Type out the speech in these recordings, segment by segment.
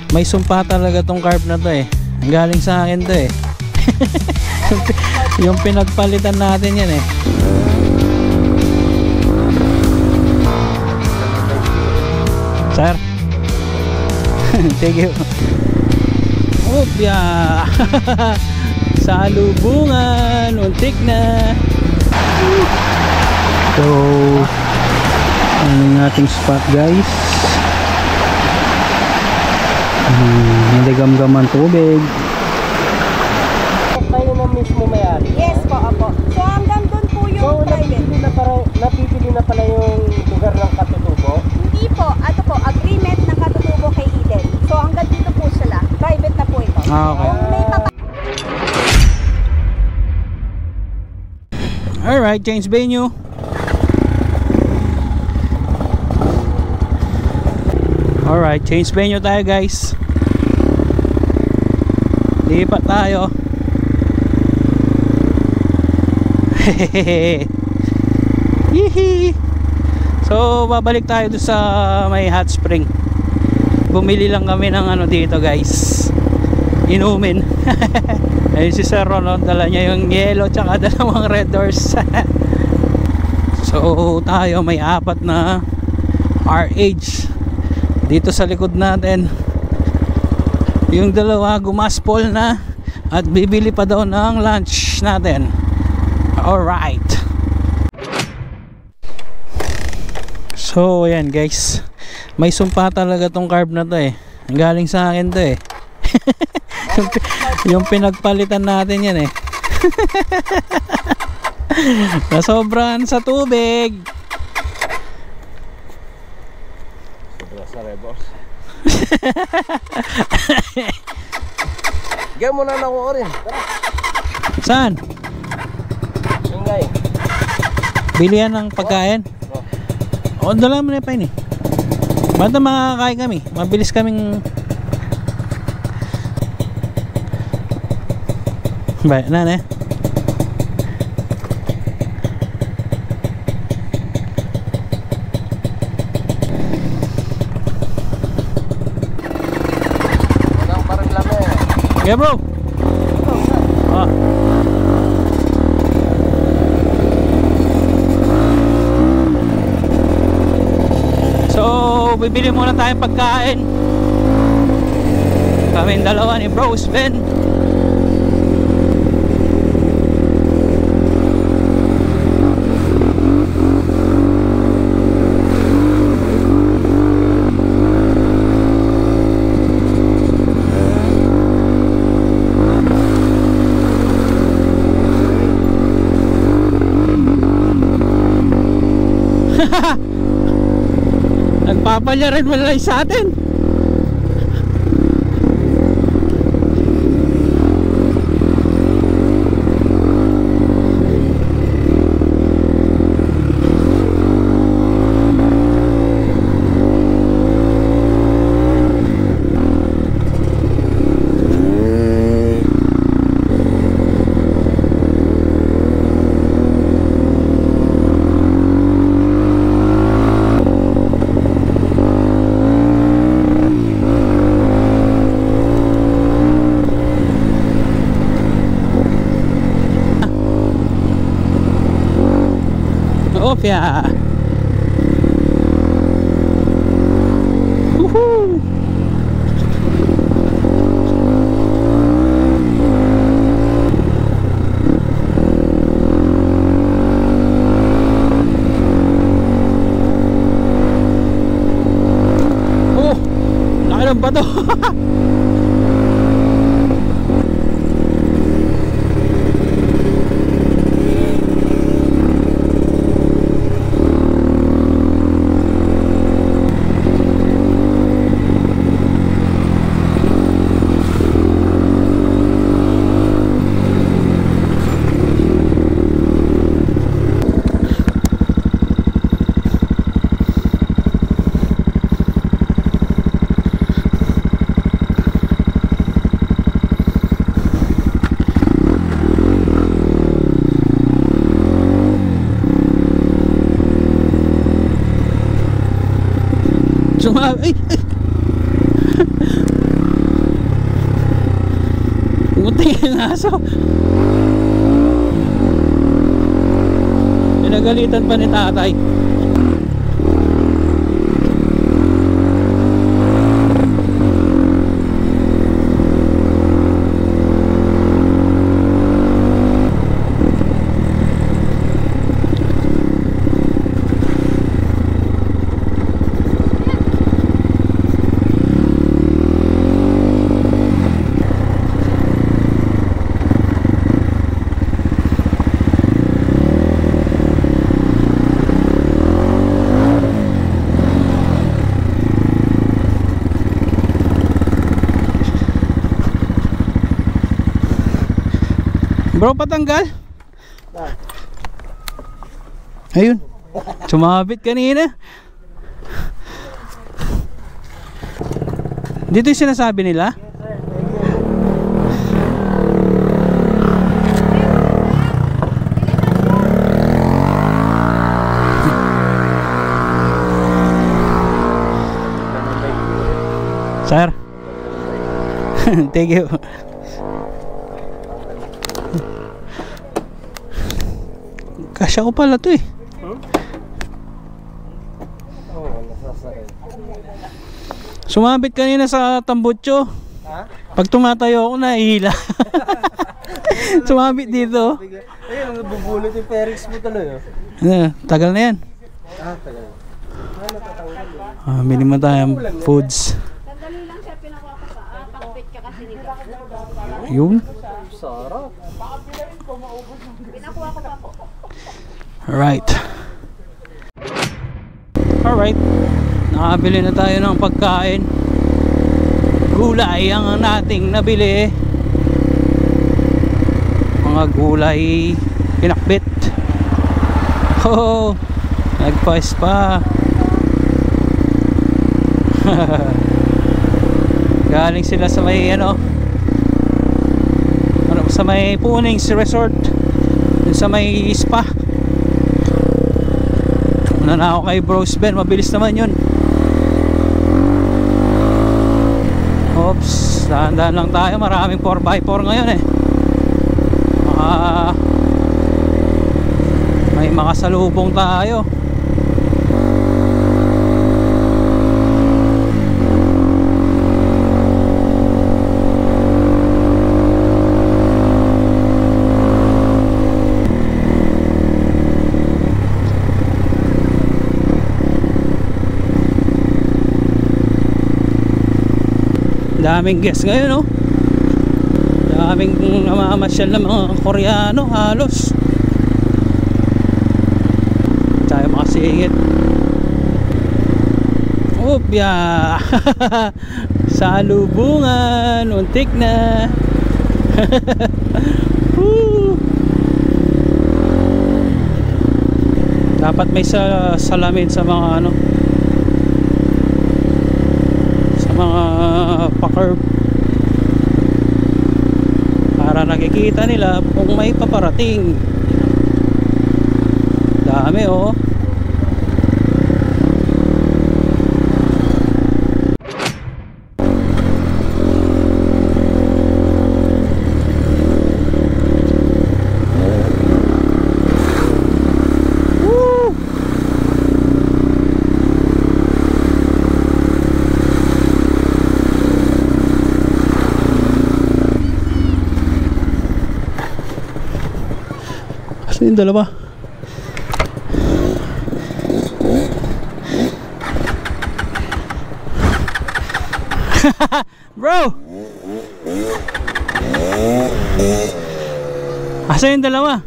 May sumpa talaga tong carb na to eh. Galing sa akin to eh. yung pinagpalitan natin yan eh. Sir. Thank you. Opya. Salubungan. Untik na. So, ano yung ating spot guys? Naligamgaman tubig. Kayo na mismo may-ari? Yes po, opo. So hanggang doon po yung private. Napipili na pala yung lugar ng katutubo? Hindi po. Ato po, agreement ng katutubo kay Eden. So hanggang dito po sila. Private na po ito. Okay. Kung may Alright, change venue. Alright, change venue tayo guys. Lipat tayo. Hihi. So babalik tayo doon sa may hot spring. Bumili lang kami ng ano dito guys, inumin. Ayun si Sir Ron, dala niya yung yellow tsaka dalawang red doors. So tayo may 4 na RH dito sa likod natin. Yung dalawa gumaspol na at bibili pa daw ng lunch natin. Alright. So ayan guys, may sumpa talaga tong carb na to eh. Galing sa akin to eh. yung pinagpalitan natin yan eh. Nasobran sa tubig. Sobra sa rebos. Gaya mo na nakuha rin. Saan? Ingay. Bilihan ng pagkain? O, dala mo na pa yun eh. Basta makakain kami. Mabilis kaming... Ba, na. Walang parang lami. Yeah bro. Ah. So bibili muna tayong pagkain. Kaming dalawa ni Bro Sven. Nagpapalyaran mo lang sa atin. Opya. Woohoo. Oh, laki ng bato. Sumabi. Muntik yung aso. Pinagalitan pa ni tatay. Bro, patanggal. Ayun. Sumabit kanina. Dito yung sinasabi nila. Sir. Thank you. Kasya ko pala to eh. Sumabit kanina sa tambutso. Ha? Pag tumatayo ako nahihila. Sumabit dito. Ayun, nabubulot yung Ferrix mo tuloy. Tagal na yan. Tagal. Bili mo tayong foods. Sandali lang siya, pinakuha ko pa. Pakbit ka kasi nito. Yun. Sarap. Pinakuha ko pa po. Alright. Alright. Nakabili na tayo ng pagkain. Gulay ang nating nabili. Mga gulay pinakbit. Oh, nagpais pa. Galing sila sa may sa may Punings Resort, sa may spa. Una na ako kay Bros Ben, mabilis naman yun. Oops, dahan-dahan lang tayo, maraming 4x4 ngayon eh. May makasalubong tayo. Daming guests ngayon, no? Daming namamasyal ng mga Koreano halos. Tayo makasingit. Opya. Salubungan, untik na. Dapat may salamin sa mga mga pa-curve para nakikita nila kung may paparating. Dami oh. Yung dalawa. Bro! Asa yung dalawa?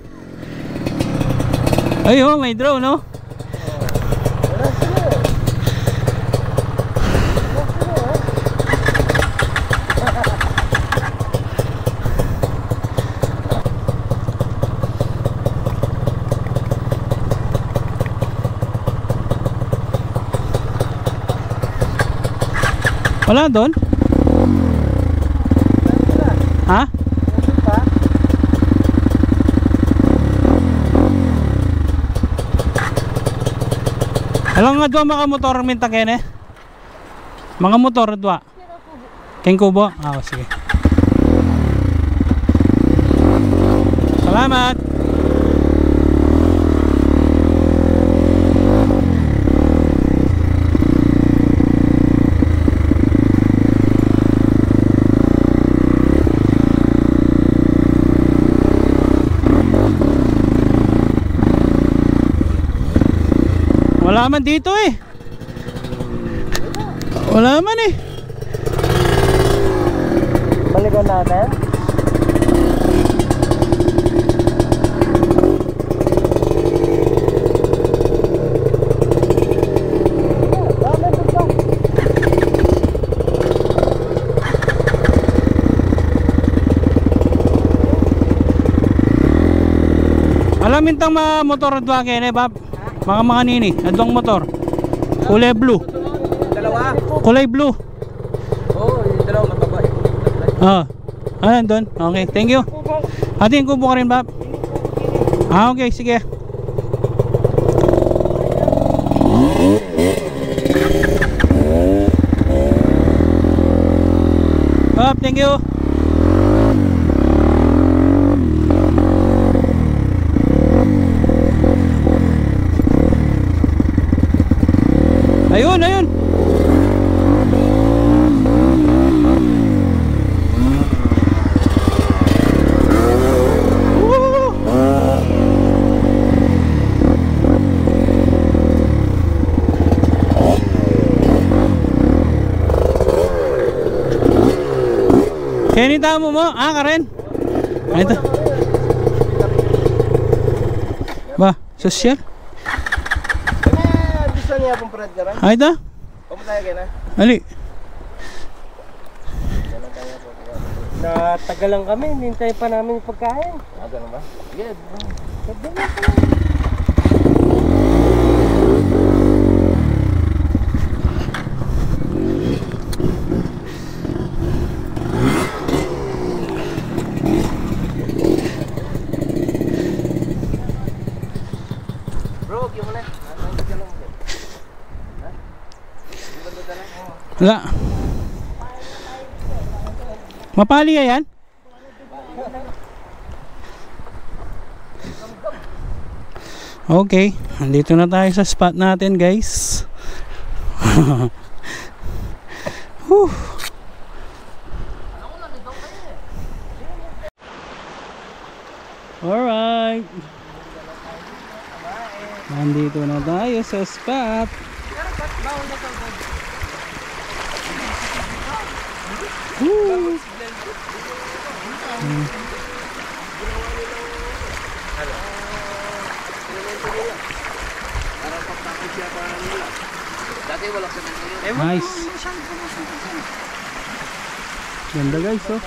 Ay oh, may drone no? Wala doon? Ha? Alam nga doon mga motor minta kene? Mga motor doon? Keng kubo? Ah, sige. Salamat. Wala man dito eh. Wala man eh. Balikan natin. Alamin tang mga motor adwa kene bab. Mga nini, adwang motor. Kulay blue. Dalawa. Kulay blue. Oo, yung dalawa mataba. Doon. Okay, thank you. Atin kubo ka rin bab. Okay, sige. Bab, thank you. Ayun, ayun. Woo! Kenita mo Karen? Kenita. Ba, social? Niya pong parad ka rin? Ay ito? Pumunta ka na? Ali. Natagalan kami, nintay pa namin yung pagkain. Ganun ba? Yeah. Bro, yung muna. Wala. Mapali yan? Okay, andito na tayo sa spot natin, guys. Whew. Alright. Nandito na tayo sa spot. Woo. Nice. Ganda guys, oh.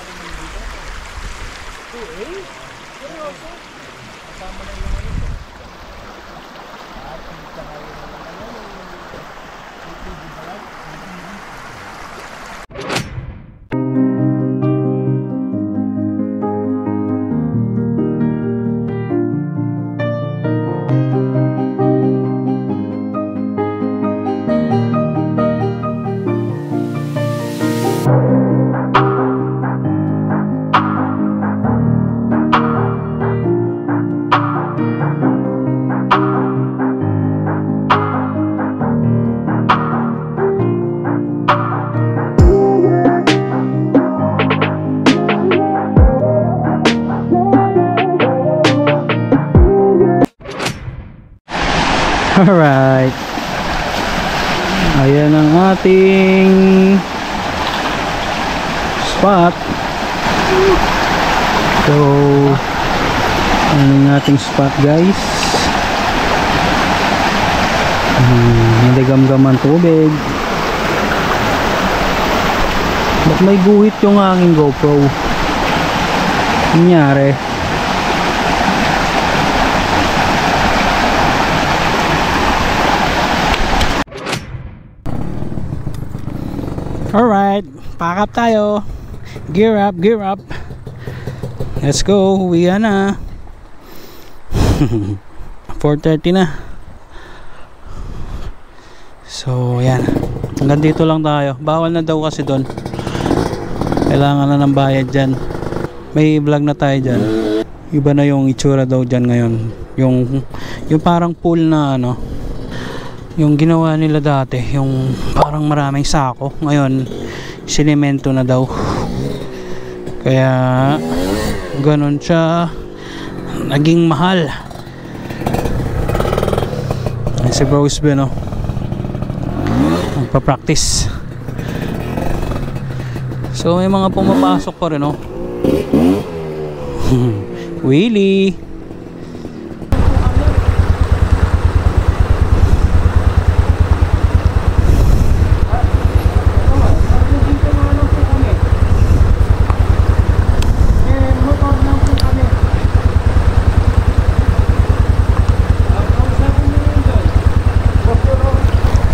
Alright. Ayan ang ating spot. So, ang ating spot guys. Naligamgaman tubig. Ba't may guhit yung aking GoPro? Nangyari? Alright, pack up tayo. Gear up, gear up. Let's go, uwi na. 4:30 na. So, yan. Hanggang dito lang tayo. Bawal na daw kasi doon. Kailangan na ng bayad dyan. May vlog na tayo dyan. Iba na yung itsura daw dyan ngayon. Yung parang pool na ano, yung ginawa nila dati, yung parang maraming sako, ngayon sinemento na daw. Kaya ganun siya naging mahal. Ayan si Bros Ben, no? Magpa-practice. So may mga pumapasok pa rin, no? Willie.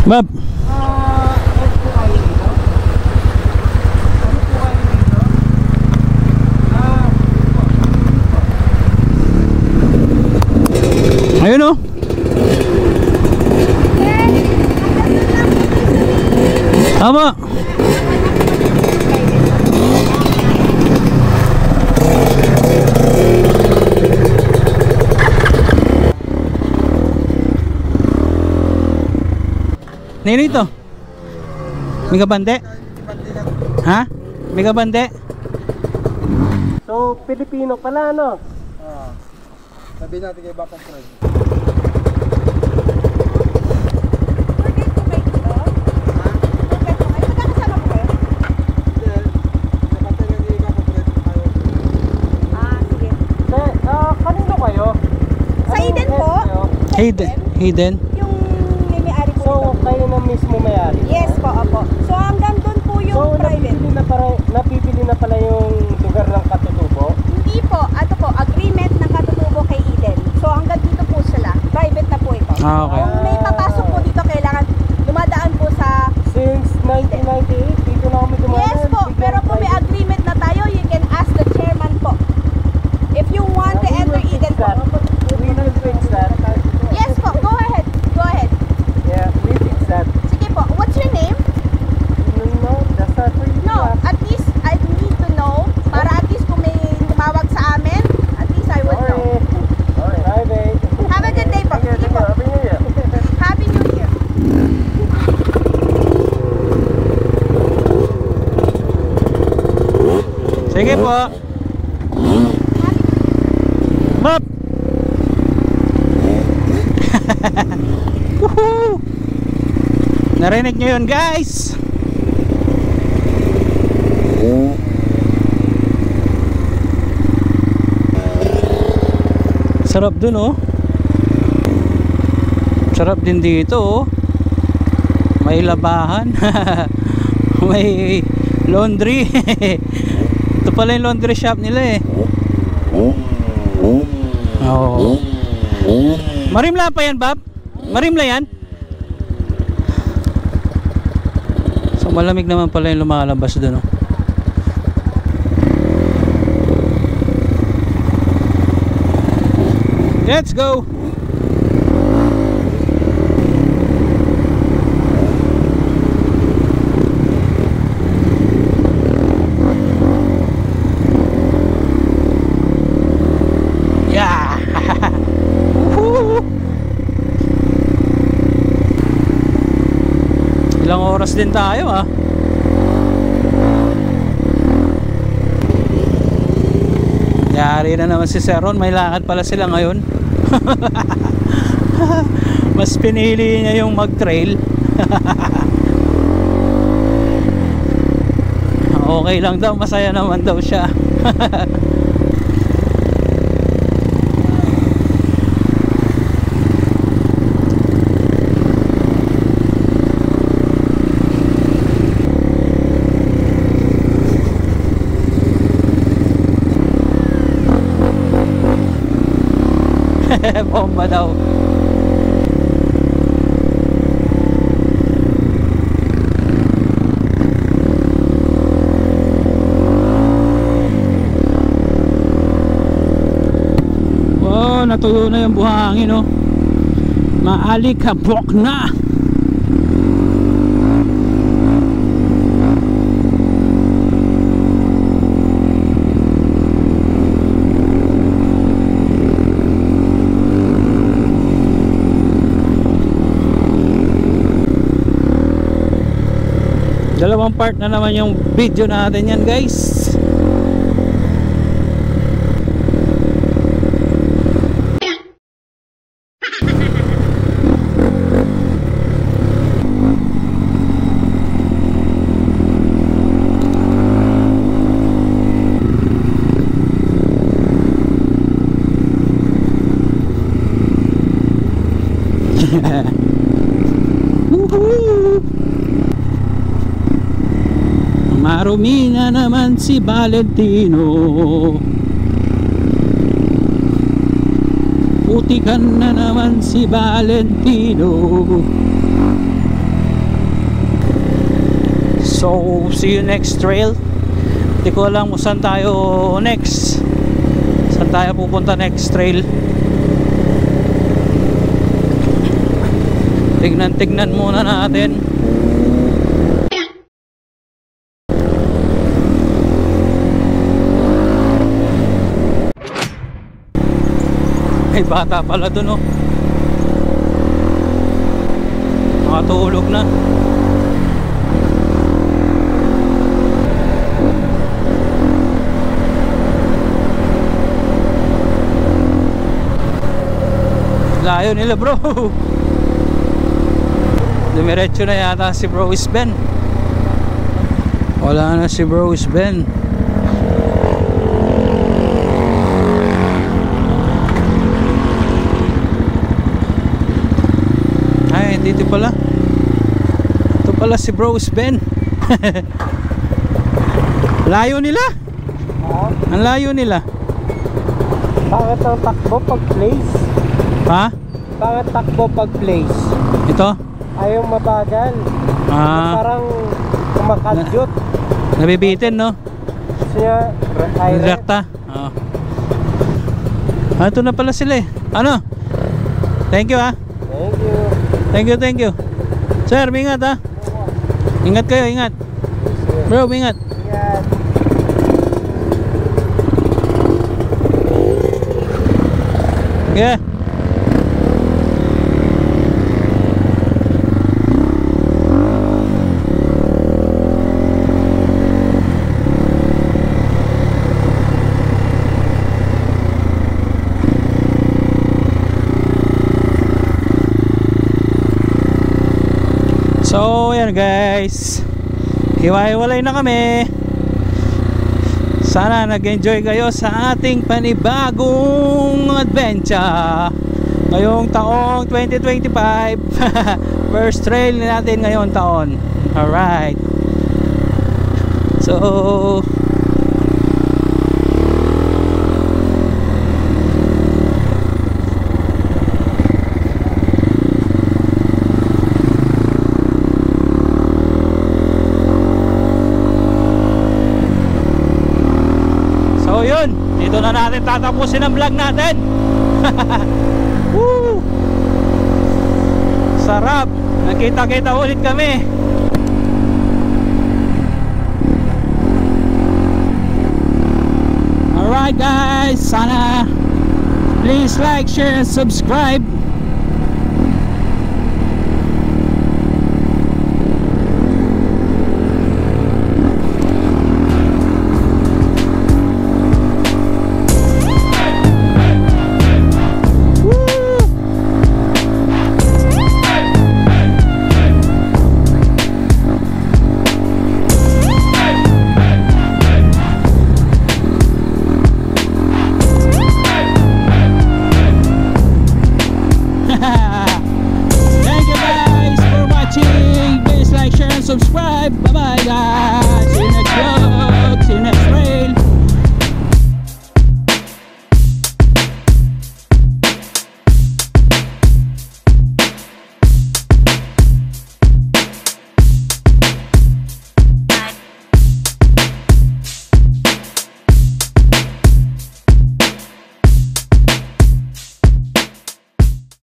Bob. Ayun, oh. Tama. Nino ito? Mega bande? Ha? Mega bande? So, Pilipino pala, no? Sabi natin kay Bakang Fred. Kanino kayo? Sa Eden po? Hidden. Yung may-ari po So, ito. kayo na mismo may-ari? Yes po, opo. So hanggang doon po yung So, private. napipili na pala yung lugar ng katutubo? Hindi po, ato po, agreement ng katutubo kay Eden. So hanggang dito po sila. Private na po ito. Ah, okay. Kung may papasok po dito, kailangan dumadaan po sa... Since 1998, dito na kami dumaan. Yes po, pero kung may agreement na tayo, you can ask the chairman po. If you want to enter Eden po. We will fix that. Yes po, go ahead. Go ahead. Yeah, we fix that. Sige po, what's your name? No, that's not for you. No, at least I need to know. Para at least kung may tumawag sa amin, at least I would know. Private. Have a good day po. Sige po. Happy New Year. Happy New Year. Sige po. Bob. Woohoo! Narinig nyo yun, guys? Sarap dun, oh. Sarap din dito, oh. May labahan. May laundry. Ito pala yung laundry shop nila, eh. Oo. Marimla pa yan, Bob? Marimla yan? So malamig naman pala yung lumalabas doon, oh. Let's go. Yeah. Woohoo. Ilang oras din tayo, ah. Yari na naman si Sir Ron. May lakad pala sila ngayon. Mas pinili niya yung mag-trail. Okay lang daw, masaya naman daw siya. Bomba daw. Wow, natuyo na yung buhangin, no? Maalikabok na. Pangalawang part na naman yung video natin yan, guys. Marumi na naman si Valentino, putikan na naman si Valentino. So see you next trail. Hindi ko alam kung saan tayo next, saan tayo pupunta next trail. Tignan muna natin. May bata pala dun, oh. Nakatulog na. Layo nila, bro. Dumiretso na yata si Bro Sven. Wala na si Bro Sven. Ay, dito pala. Ito pala si Bro Sven. Layo nila. Ang layo nila. Bakit ang takbo pag place? Ha? Bakit takbo pag place? Ito? Ayaw mabagal. Parang kumakadyot. Nabibitin, no? Siya, Direkta. Oo. Ito na pala sila eh. Ano? Thank you, ha? Thank you. Thank you, thank you. Sir, ingat, ha? Ingat kayo, ingat. Bro, ingat. Yan. Yeah. So, yan guys. Hiwa-hiwalay na kami. Sana nag-enjoy kayo sa ating panibagong adventure ngayong taong 2025. First trail natin ngayong taon. Alright. So, yun, dito na natin tatapusin ang vlog natin. Woo! Sarap, nakita-kita ulit kami. Alright guys, sana please like, share, and subscribe.